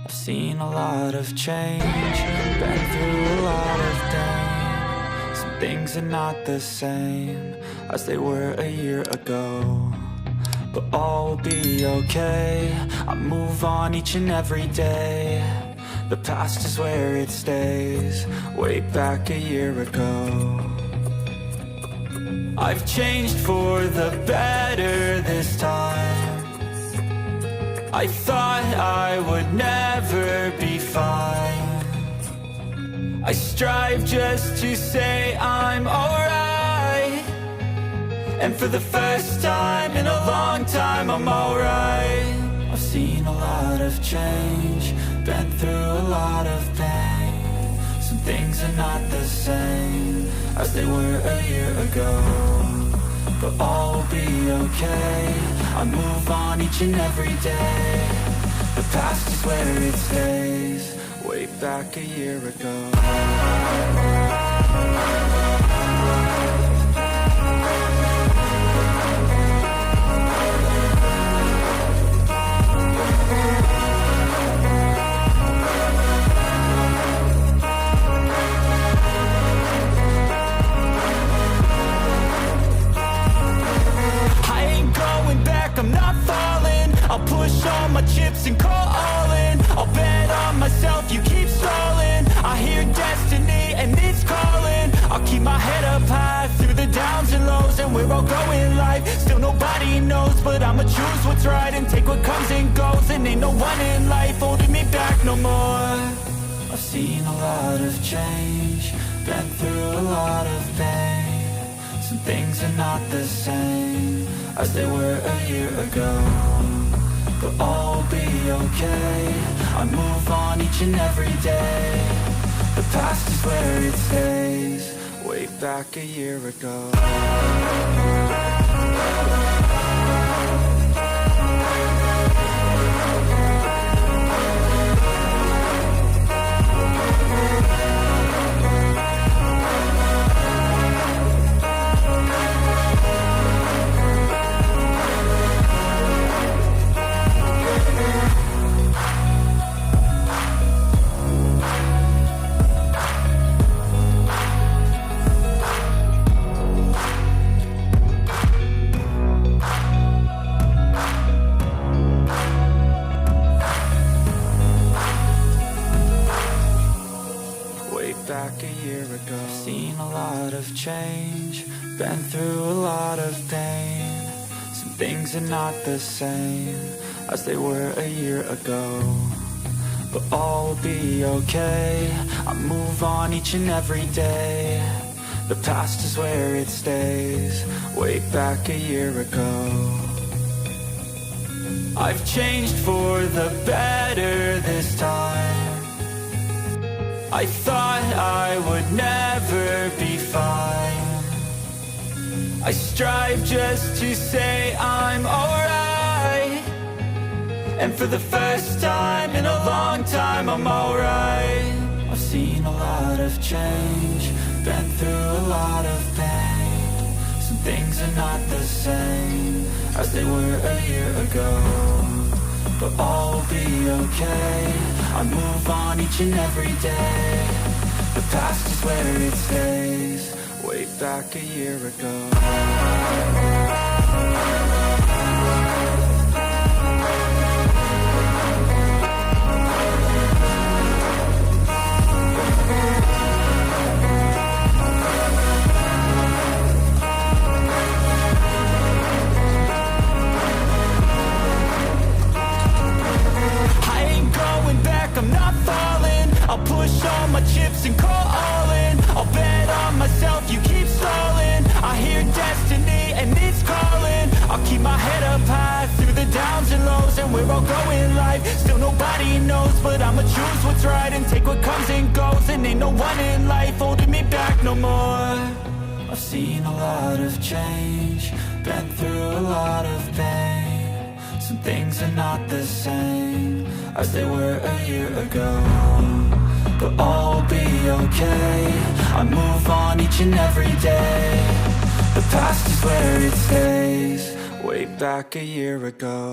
I've seen a lot of change, been through a lot of pain. Some things are not the same as they were a year ago, but all will be okay. I move on each and every day. The past is where it stays, way back a year ago. I've changed for the better this time. I thought I would never be fine. I strive just to say I'm alright, and for the first time in a long time I'm alright. I've seen a lot of change, been through a lot of pain. Some things are not the same as they were a year ago, but all will be okay. I move on each and every day. The past is where it stays, way back a year ago. I'm not falling, I'll push all my chips and call all in. I'll bet on myself, you keep stalling. I hear destiny and it's calling. I'll keep my head up high through the downs and lows, and we're all going life. Still nobody knows, but I'ma choose what's right and take what comes and goes. And ain't no one in life holding me back no more. I've seen a lot of change, been through a lot of pain. Some things are not the same as they were a year ago, but all will be okay. I move on each and every day. The past is where it stays, way back a year ago. Back a year ago, seen a lot of change, been through a lot of pain. Some things are not the same as they were a year ago, but all will be okay. I move on each and every day. The past is where it stays, way back a year ago. I've changed for the better this time. I thought I would never be fine. I strive just to say I'm alright, and for the first time in a long time I'm alright. I've seen a lot of change, been through a lot of pain. Some things are not the same as they were a year ago, but all will be okay. I move on each and every day. The past is where it stays, way back a year ago. I'm not falling, I'll push all my chips and call all in. I'll bet on myself, you keep stalling. I hear destiny and it's calling. I'll keep my head up high through the downs and lows, and we're all going life. Still nobody knows, but I'ma choose what's right and take what comes and goes. And ain't no one in life holding me back no more. I've seen a lot of change, been through a lot of pain. Some things are not the same as they were a year ago, but all will be okay. I move on each and every day. The past is where it stays, way back a year ago.